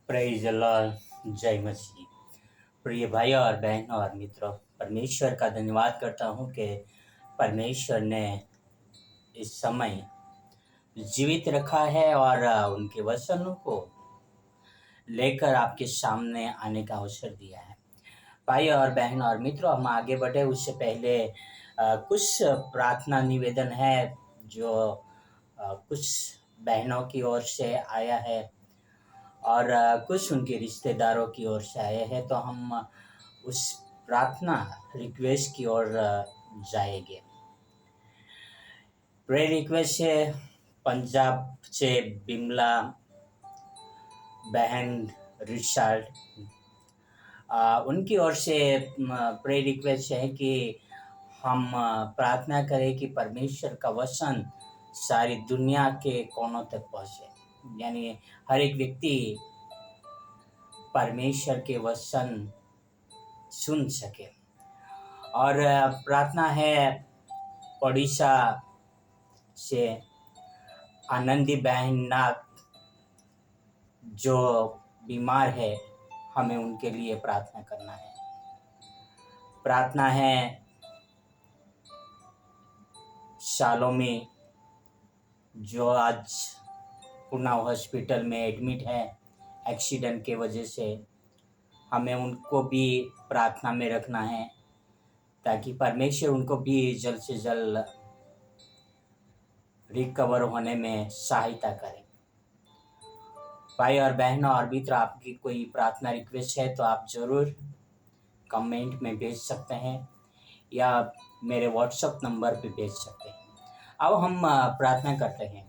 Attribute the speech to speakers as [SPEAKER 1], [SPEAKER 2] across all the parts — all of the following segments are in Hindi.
[SPEAKER 1] प्रेज अल्लाह, जय मसीह। प्रिय भाई और बहन और मित्रों, परमेश्वर का धन्यवाद करता हूँ कि परमेश्वर ने इस समय जीवित रखा है और उनके वचनों को लेकर आपके सामने आने का अवसर दिया है। भाई और बहन और मित्रों, हम आगे बढ़े उससे पहले कुछ प्रार्थना निवेदन है जो कुछ बहनों की ओर से आया है और कुछ उनके रिश्तेदारों की ओर से आए हैं, तो हम उस प्रार्थना रिक्वेस्ट की ओर जाएंगे। प्रेयर रिक्वेस्ट है पंजाब से बिमला बहन रिचार्ड, उनकी ओर से प्रेयर रिक्वेस्ट है कि हम प्रार्थना करें कि परमेश्वर का वचन सारी दुनिया के कोनों तक पहुँचे, यानी हर एक व्यक्ति परमेश्वर के वचन सुन सके। और प्रार्थना है ओडिशा से आनंदी बहन नाग जो बीमार है, हमें उनके लिए प्रार्थना करना है। प्रार्थना है शालोमी जो आज पुणे हॉस्पिटल में एडमिट है एक्सीडेंट के वजह से, हमें उनको भी प्रार्थना में रखना है ताकि परमेश्वर उनको भी जल्द से जल्द रिकवर होने में सहायता करें। भाई और बहनों और मित्र, आपकी कोई प्रार्थना रिक्वेस्ट है तो आप ज़रूर कमेंट में भेज सकते हैं या मेरे व्हाट्सएप नंबर पे भेज सकते हैं। अब हम प्रार्थना करते हैं।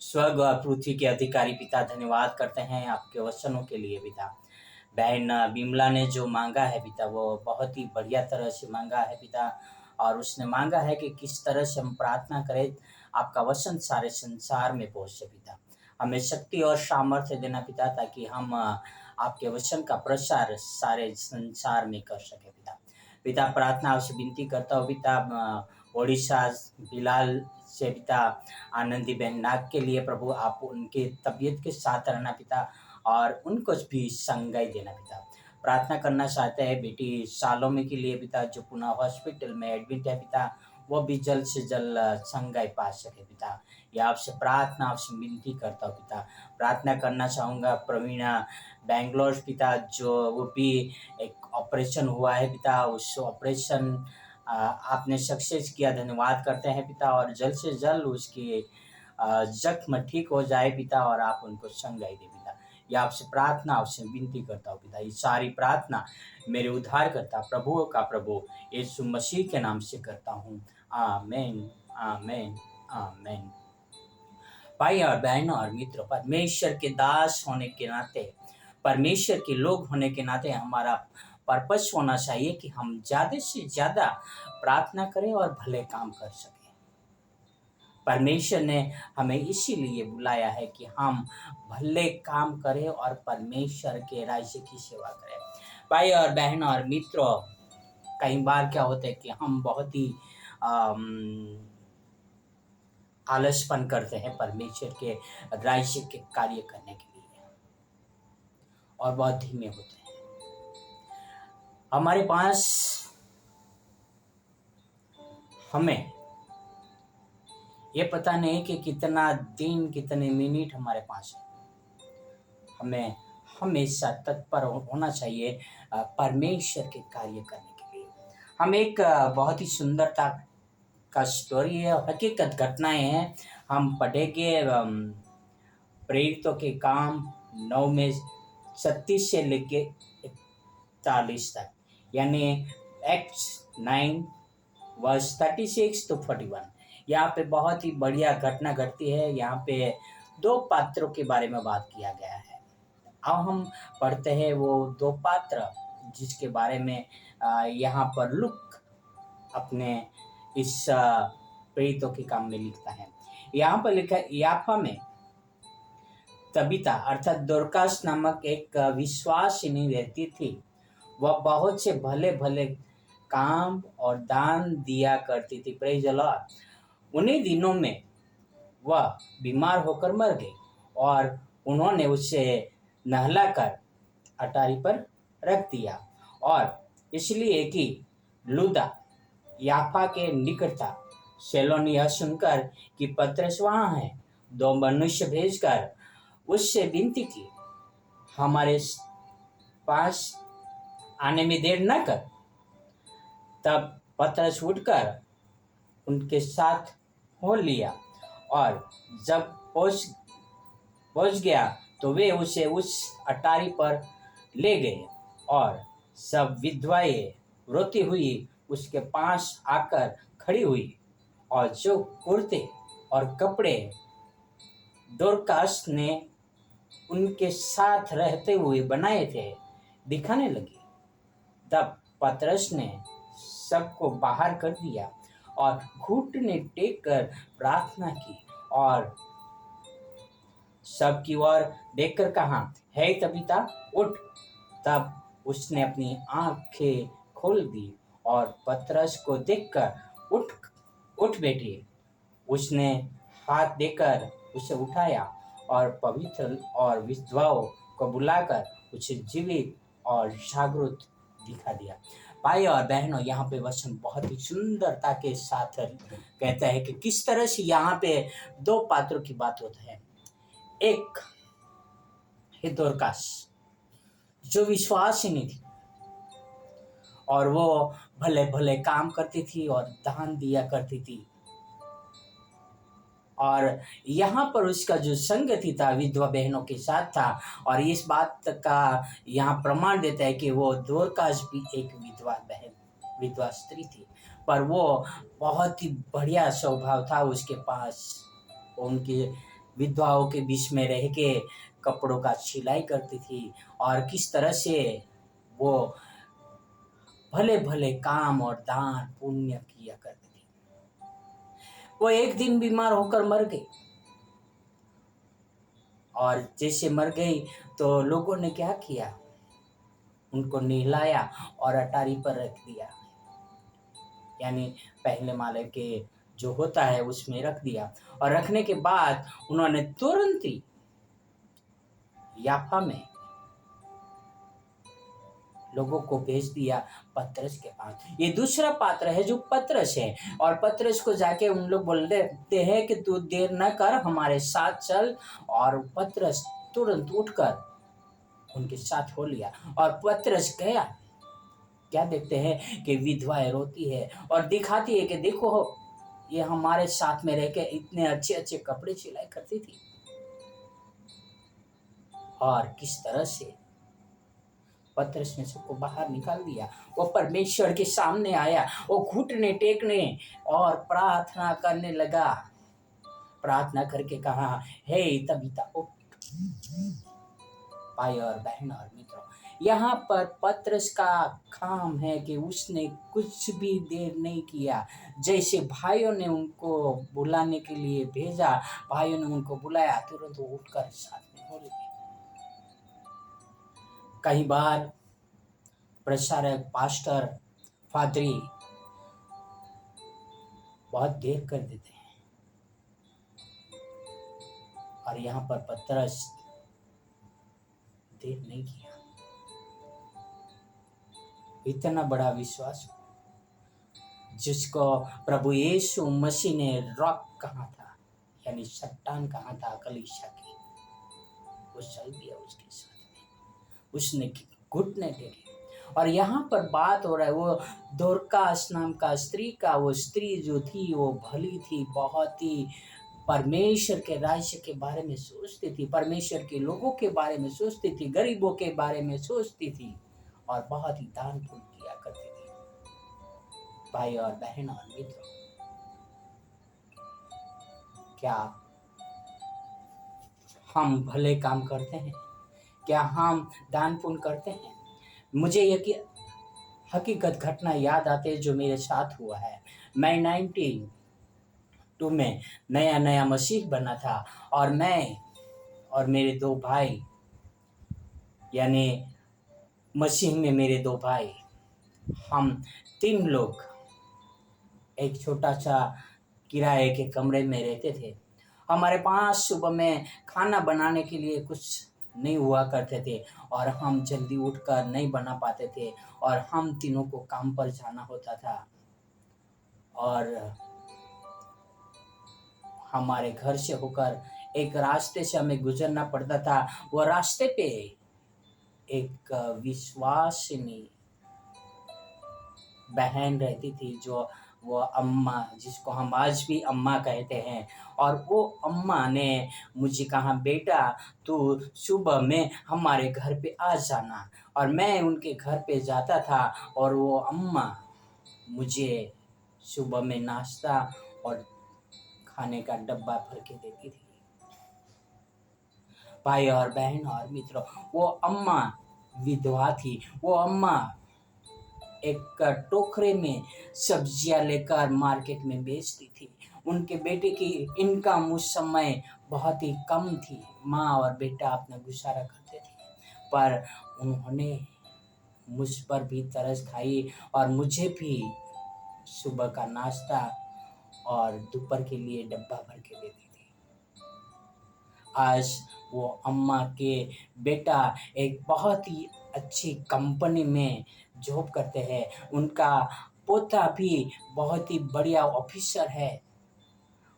[SPEAKER 1] स्वर्ग और पृथ्वी के अधिकारी पिता, धन्यवाद करते हैं आपके वचनों के लिए पिता। बहन बिमला ने जो मांगा है पिता, वो बहुत ही बढ़िया तरह से मांगा है पिता, और उसने मांगा है कि किस तरह से हम प्रार्थना करें आपका वचन सारे संसार में पहुँचे पिता। हमें शक्ति और सामर्थ्य देना पिता, ताकि हम आपके वचन का प्रसार सारे संसार में कर सके पिता। पिता, प्रार्थना आपसे विनती करता हूँ पिता, ओडिशा बिलाल से पिता आनंदी बहन नाग के लिए प्रभु आप उनके तबीयत के साथ रहना पिता, और उनको भी संगाई देना पिता। प्रार्थना करना चाहते हैं बेटी शालोमी के लिए पिता, जो पुणे हॉस्पिटल में एडमिट है पिता, वो भी जल्द से जल्द संगाई पा सके पिता। यह आपसे प्रार्थना आपसे विनती करता हूँ पिता। प्रार्थना करना चाहूँगा प्रवीणा बेंगलोर पिता, जो वो भी एक ऑपरेशन हुआ है पिता, उस ऑपरेशन आपने सक्सेस किया, धन्यवाद करते हैं पिता, और जल्द से जल्द उसकी जख्म ठीक हो जाए पिता, और आप उनको संगाई दे पिता। यह आपसे प्रार्थना आपसे विनती करता हूँ पिता। ये सारी प्रार्थना मेरे उद्धारकर्ता प्रभुओं का प्रभु यीशु मसीह के नाम से करता हूँ। आमीन, आमीन, आमीन। भाई और बहनों और मित्रों, परमेश्वर के दास होने के नाते, परमेश्वर के लोग होने के नाते हमारा पर्पस होना चाहिए कि हम ज़्यादा से ज़्यादा प्रार्थना करें और भले काम कर सकें। परमेश्वर ने हमें इसीलिए बुलाया है कि हम भले काम करें और परमेश्वर के राज्य की सेवा करें। भाई और बहनों और मित्रों, कई बार क्या होता है कि हम बहुत ही आलसपन करते हैं परमेश्वर के राज्य के कार्य करने के लिए, और बहुत धीमे होते हैं। हमारे पास हमें ये पता नहीं कि कितना दिन कितने मिनट हमारे पास है। हमें हमेशा तत्पर होना चाहिए परमेश्वर के कार्य करने के लिए। हम एक बहुत ही सुंदरता का स्टोरी है, हकीकत घटनाएं हैं, हम पढ़ेंगे प्रेरितों के काम 9 में 36 से लेके 41 तक, यानी एक्ट्स 9 वर्स 36 to 41। यहाँ पे बहुत ही बढ़िया घटना घटती है। यहाँ पे 2 पात्रों के बारे में बात किया गया है। अब हम पढ़ते हैं वो 2 पात्र जिसके बारे में यहाँ पर लूक अपने इस प्रेरितों के काम में लिखता है। यहाँ पर लिखा है, याफा में तबीता अर्थात दोरकास नामक एक विश्वासिनी रहती थी। वह बहुत से भले भले काम और दान दिया करती थी। Praise the Lord. उन्हीं दिनों में वह बीमार होकर मर गई और उन्होंने उसे नहलाकर अटारी पर रख दिया, और इसलिए कि लुदा याफा के निकट था। शेलोन यह सुनकर कि पतरस वहाँ है, दो मनुष्य भेजकर उससे विनती की, हमारे पास आने में देर न कर। तब पतरस उठकर उनके साथ हो लिया, और जब पहुंच गया तो वे उसे उस अटारी पर ले गए, और सब विधवाएं रोती हुई उसके पास आकर खड़ी हुई, और जो कुर्ते और कपड़े दोरकास ने उनके साथ रहते हुए बनाए थे दिखाने लगी। तब पतरस ने सबको बाहर कर दिया और घुटने टेक कर प्रार्थना की, और सबकी ओर देखकर कहा, हे तबीता उठ। तब उसने अपनी आंखें खोल दी और पतरस को देखकर उठ बैठी। उसने हाथ देकर उसे उठाया और पवित्र और विधवाओं को बुलाकर उसे जीवित और जागृत दिखा दिया। भाई और बहनों, यहाँ पे वचन बहुत ही सुंदरता के साथ कहता है कि किस तरह से यहाँ पे दो पात्रों की बात होता है। एक है दोरकास, जो विश्वासिनी थी, और वो भले भले काम करती थी और दान दिया करती थी, और यहाँ पर उसका जो संगति था विधवा बहनों के साथ था। और इस बात का यहाँ प्रमाण देता है कि वो दोरकास भी एक विधवा स्त्री थी, पर वो बहुत ही बढ़िया स्वभाव था उसके पास। उनके विधवाओं के बीच में रह के कपड़ों का सिलाई करती थी, और किस तरह से वो भले भले काम और दान पुण्य किया करती थी। वो एक दिन बीमार होकर मर गई, और जैसे मर गई तो लोगों ने क्या किया, उनको नहलाया और अटारी पर रख दिया, यानी पहले माले के जो होता है उसमें रख दिया। और रखने के बाद उन्होंने तुरंत ही याफा में लोगों को भेज दिया पतरस के पास। ये दूसरा पात्र है जो पतरस है, और पतरस को जाके उन लोग बोलते हैं कि तू देर न कर, हमारे साथ चल। और पतरस तुरंत उठकर उनके साथ हो लिया, और पतरस गया। क्या देखते हैं कि विधवाएं रोती है और दिखाती है कि देखो ये हमारे साथ में रह के इतने अच्छे अच्छे कपड़े सिलाई करती थी, और किस तरह से पतरस ने सबको बाहर निकाल दिया। वो परमेश्वर के सामने आया, वो घुटने टेकने और प्रार्थना करने लगा। प्रार्थना करके कहा, हे तबीता उठ। भाई और बहन और मित्रों, यहाँ पर पतरस का काम है कि उसने कुछ भी देर नहीं किया। जैसे भाइयों ने उनको बुलाने के लिए भेजा, भाइयों ने उनको बुलाया, तुरंत वो उठकर साथ में हो गए। कई बार प्रचारक, पास्टर, फादरी बहुत देर कर देते हैं, और यहाँ पर पतरस देर नहीं किया। इतना बड़ा विश्वास जिसको प्रभु यीशु मसीह ने रॉक कहा था, यानी चट्टान कहा था कलीसिया की, वो चल दिया उसके साथ में, उसने घुटने टेके। और यहाँ पर बात हो रहा है वो दोरकास नाम का स्त्री का। वो स्त्री जो थी वो भली थी, बहुत ही परमेश्वर के राज्य के बारे में सोचती थी, परमेश्वर के लोगों के बारे में सोचती थी, गरीबों के बारे में सोचती थी, और बहुत ही दान पुण्य किया करती थी। भाई और बहन और मित्रों, क्या हम भले काम करते हैं? क्या हम दान पुण्य करते हैं? मुझे यह हकीकत घटना याद आते जो मेरे साथ हुआ है। मैं 92 में नया मसीह बना था, और मैं और मेरे दो भाई, यानी मसीह में मेरे दो भाई, हम 3 लोग एक छोटा सा किराए के कमरे में रहते थे। हमारे पास सुबह में खाना बनाने के लिए कुछ नहीं हुआ करते थे और हम जल्दी उठकर नहीं बना पाते थे और हम तीनों को काम पर जाना होता था और हमारे घर से होकर एक रास्ते से हमें गुजरना पड़ता था। वो रास्ते पे एक विश्वासिनी बहन रहती थी, जो वो अम्मा, जिसको हम आज भी अम्मा कहते हैं। और वो अम्मा ने मुझे कहा, बेटा तू सुबह में हमारे घर पे आ जाना। और मैं उनके घर पे जाता था और वो अम्मा मुझे सुबह में नाश्ता और खाने का डब्बा भर के देती थी। भाई और बहन और मित्रों, वो अम्मा विधवा थी। वो अम्मा एक टोकरे में सब्जियां लेकर मार्केट में बेचती थी। उनके बेटे की इनकम उस समय बहुत ही कम थी। माँ और बेटा अपना गुजारा करते थे, पर उन्होंने मुझ पर भी तरस खाई और मुझे भी सुबह का नाश्ता और दोपहर के लिए डब्बा भर के देती थी। आज वो अम्मा के बेटा एक बहुत ही अच्छी कंपनी में जॉब करते हैं। उनका पोता भी बहुत ही बढ़िया ऑफिसर है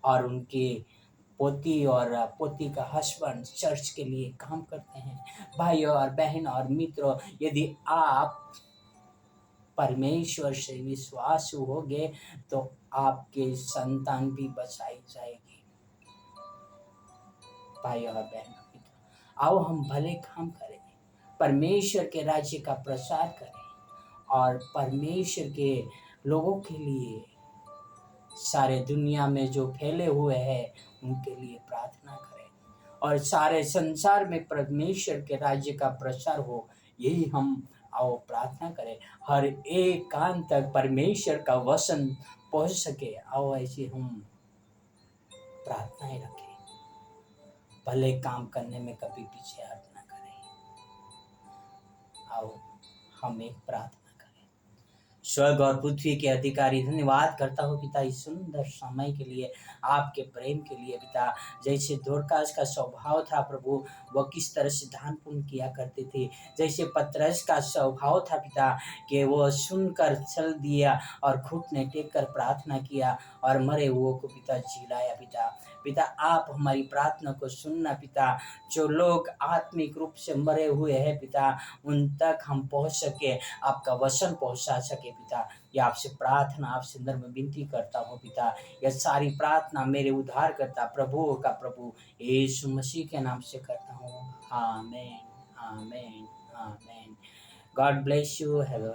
[SPEAKER 1] और उनकी पोती और पोती का हस्बैंड चर्च के लिए काम करते हैं। भाई और बहन और मित्रों, यदि आप परमेश्वर से विश्वासु होगे तो आपके संतान भी बचाई जाएगी। भाई और बहन और मित्रों, आओ हम भले काम करें, परमेश्वर के राज्य का प्रचार करें और परमेश्वर के लोगों के लिए, सारे दुनिया में जो फैले हुए हैं उनके लिए प्रार्थना करें और सारे संसार में परमेश्वर के राज्य का प्रचार हो, यही हम आओ प्रार्थना करें। हर एक कान तक परमेश्वर का वचन पहुंच सके, आओ ऐसे हम प्रार्थनाएं रखें। भले काम करने में कभी पीछे हट ना करें। आओ हम एक प्रार्थना करें। स्वर्ग और पृथ्वी के अधिकारी, धन्यवाद करता हूँ पिता इस सुंदर समय के लिए, आपके प्रेम के लिए पिता। जैसे दोरकास का स्वभाव था प्रभु, वह किस तरह से दान पुण्य किया करते थे, जैसे पतरस का स्वभाव था पिता कि वो सुनकर चल दिया और घुटने टेक कर प्रार्थना किया और मरे हुओं को पिता जिलाया पिता। पिता आप हमारी प्रार्थना को सुनना पिता। जो लोग आत्मिक रूप से मरे हुए हैं पिता, उन तक हम पहुंच सके, आपका वचन पहुंचा सके पिता। यह आपसे प्रार्थना, आपसे नम्र विनती करता हूँ पिता। यह सारी प्रार्थना मेरे उद्धार करता प्रभु का प्रभु यीशु मसीह के नाम से करता हूँ। आमीन, आमीन, आमीन। God bless you. हैव